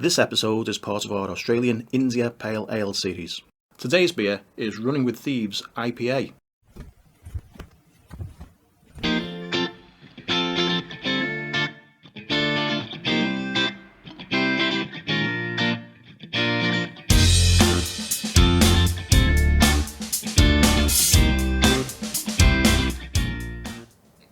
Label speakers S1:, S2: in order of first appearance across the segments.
S1: This episode is part of our Australian India Pale Ale series. Today's beer is Running with Thieves IPA.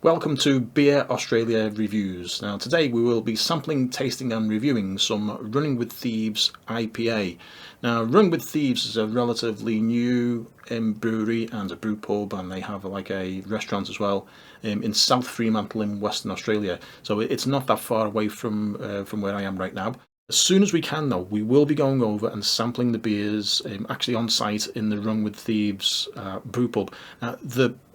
S1: Welcome to Beer Australia Reviews. Now today we will be sampling, tasting and reviewing some Running with Thieves IPA. Now Running with Thieves is a relatively new brewery and a brew pub, and they have like a restaurant as well in South Fremantle in Western Australia. So it's not that far away from where I am right now. As soon as we can though, we will be going over and sampling the beers actually on site in the Running with Thieves brew pub. Now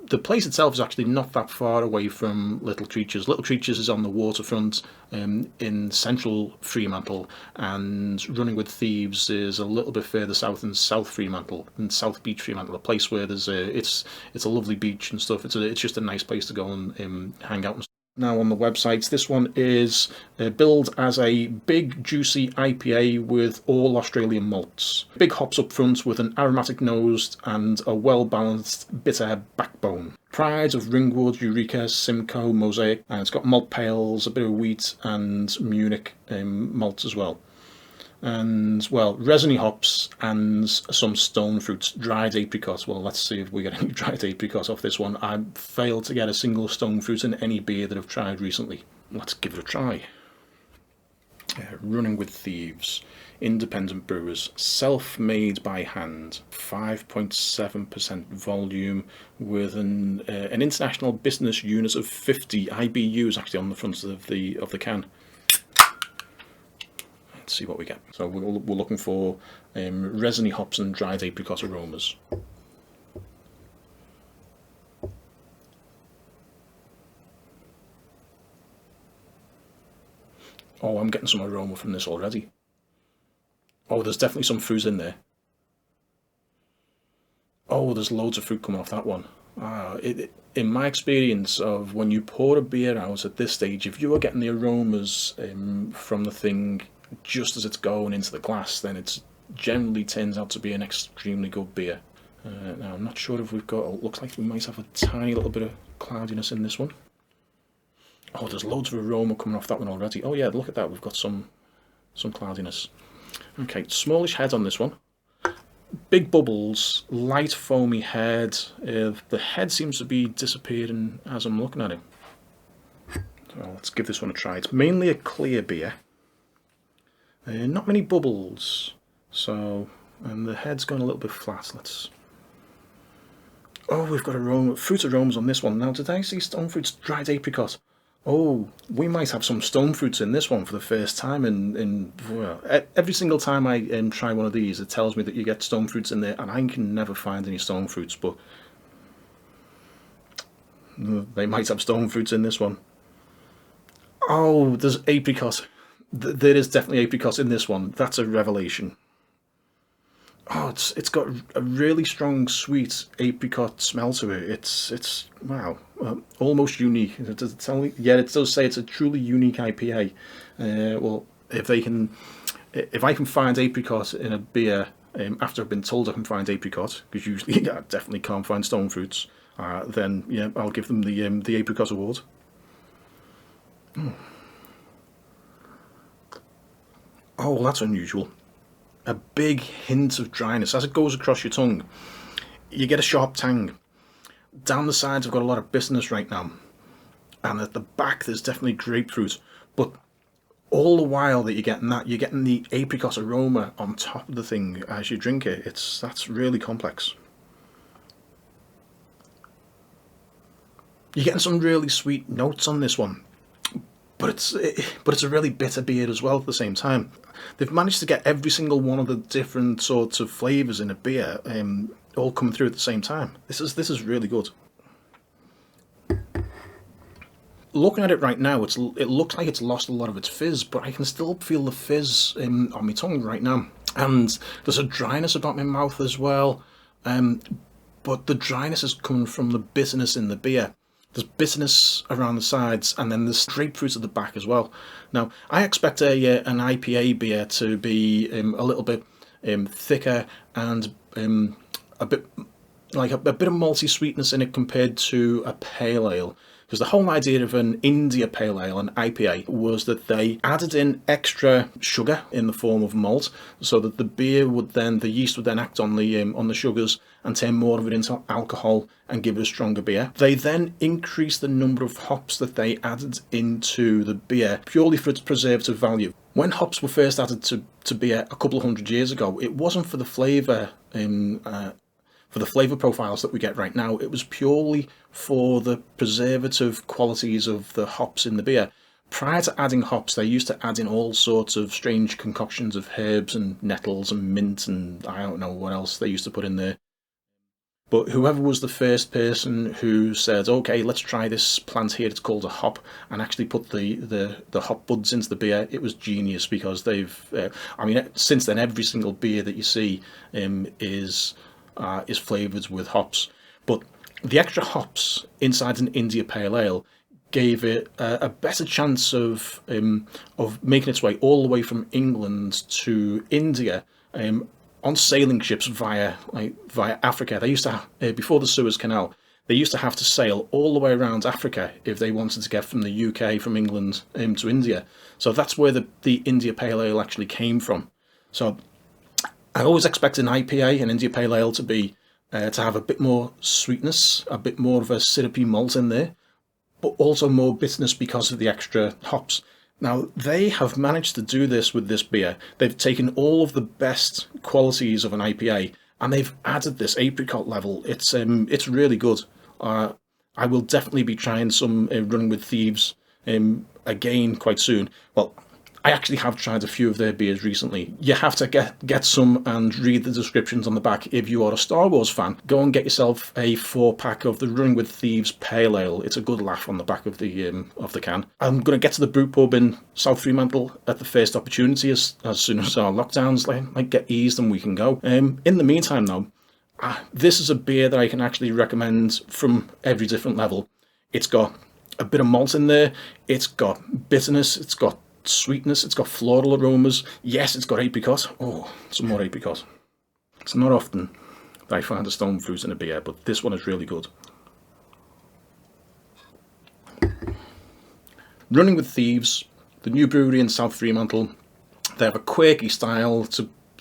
S1: the place itself is actually not that far away from Little Creatures. Little Creatures is on the waterfront in central Fremantle, and Running with Thieves is a little bit further south in South Fremantle, in South Beach Fremantle, a place where there's it's a lovely beach and stuff. It's just a nice place to go and hang out and stuff. Now on the websites, this one is billed as a big juicy IPA with all Australian malts. Big hops up front with an aromatic nose and a well balanced bitter backbone. Pride of Ringwood, Eureka, Simcoe, Mosaic, and it's got malt pails, a bit of wheat and Munich malts as well. And well, resiny hops and some stone fruits, dried apricots. Well, let's see if we get any dried apricots off this one. I failed to get a single stone fruit in any beer that I've tried recently. Let's give it a try. Running with Thieves, independent brewers, self-made by hand, 5.7% volume with an international business unit of 50 IBUs actually on the front of the can. Let's see what we get. So we're looking for resiny hops and dried apricot aromas. Oh, I'm getting some aroma from this already. Oh, there's definitely some fruit in there. Oh, there's loads of fruit coming off that one. In my experience of when you pour a beer out at this stage, if you are getting the aromas from the thing just as it's going into the glass, then it generally turns out to be an extremely good beer. Now I'm not sure if we've got, it looks like we might have a tiny little bit of cloudiness in this one. Oh, there's loads of aroma coming off that one already. Oh yeah, look at that, we've got some cloudiness. Okay, smallish head on this one. Big bubbles, light foamy head. The head seems to be disappearing as I'm looking at it. So let's give this one a try. It's mainly a clear beer. Not many bubbles, so, and the head's going a little bit flat. Oh, we've got fruit aromas on this one. Now, did I see stone fruits, dried apricot? Oh, we might have some stone fruits in this one for the first time. Well, every single time I try one of these, it tells me that you get stone fruits in there, and I can never find any stone fruits, but they might have stone fruits in this one. Oh, there's apricot. There is definitely apricot in this one. That's a revelation. Oh, it's got a really strong sweet apricot smell to it. It's wow, almost unique. It does say it's a truly unique IPA. Well, if I can find apricot in a beer after I've been told I can find apricot, because usually I definitely can't find stone fruits, then yeah, I'll give them the apricot award. Oh, that's unusual. A big hint of dryness. As it goes across your tongue, you get a sharp tang. Down the sides, I've got a lot of bitterness right now. And at the back, there's definitely grapefruit. But all the while that you're getting that, you're getting the apricot aroma on top of the thing as you drink it. That's really complex. You're getting some really sweet notes on this one. But it's a really bitter beer as well at the same time. They've managed to get every single one of the different sorts of flavours in a beer all coming through at the same time. This is really good. Looking at it right now, it looks like it's lost a lot of its fizz, but I can still feel the fizz on my tongue right now. And there's a dryness about my mouth as well. But the dryness is coming from the bitterness in the beer. There's bitterness around the sides, and then there's grapefruit at the back as well. Now, I expect an IPA beer to be a little bit thicker and a bit like a bit of malty sweetness in it compared to a pale ale. Because the whole idea of an India Pale Ale, an IPA, was that they added in extra sugar in the form of malt, so that the yeast would then act on the sugars and turn more of it into alcohol and give it a stronger beer. They then increased the number of hops that they added into the beer purely for its preservative value. When hops were first added to beer a couple of hundred years ago, it wasn't for the flavour profiles that we get right now. It was purely for the preservative qualities of the hops in the beer. Prior to adding hops, they used to add in all sorts of strange concoctions of herbs and nettles and mint and I don't know what else they used to put in there. But whoever was the first person who said, okay, let's try this plant here, it's called a hop, and actually put the hop buds into the beer, it was genius, because since then every single beer that you see is flavoured with hops. But the extra hops inside an India Pale Ale gave it a better chance of making its way all the way from England to India on sailing ships via Africa. They used to before the Suez Canal, they used to have to sail all the way around Africa if they wanted to get from the UK, from England to India. So that's where the India Pale Ale actually came from. So I always expect an IPA, an India Pale Ale, to have a bit more sweetness, a bit more of a syrupy malt in there, but also more bitterness because of the extra hops. Now, they have managed to do this with this beer. They've taken all of the best qualities of an IPA and they've added this apricot level. It's really good. I will definitely be trying some Running with Thieves again quite soon. Well, I actually have tried a few of their beers recently. You have to get some and read the descriptions on the back if you are a Star Wars fan. Go and get yourself a 4-pack of the Running with Thieves Pale Ale. It's a good laugh on the back of the can. I'm going to get to the brew pub in South Fremantle at the first opportunity as soon as our lockdowns get eased and we can go. In the meantime, though, this is a beer that I can actually recommend from every different level. It's got a bit of malt in there. It's got bitterness. It's got sweetness, it's got floral aromas. Yes, it's got apricot. Oh, some more apricot. It's not often that I find a stone fruit in a beer, but this one is really good. Running with Thieves, the new brewery in South Fremantle. They have a quirky style.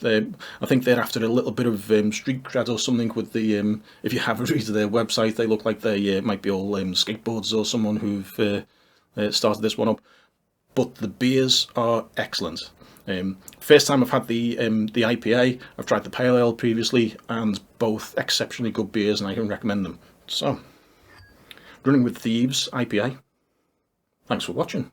S1: I think they're after a little bit of street cred or something with the. If you have a read of their website, they look like they might be all skateboards or someone who've started this one up. But the beers are excellent. First time I've had the IPA. I've tried the Pale Ale previously, and both exceptionally good beers, and I can recommend them. So, Running with Thieves IPA. Thanks for watching.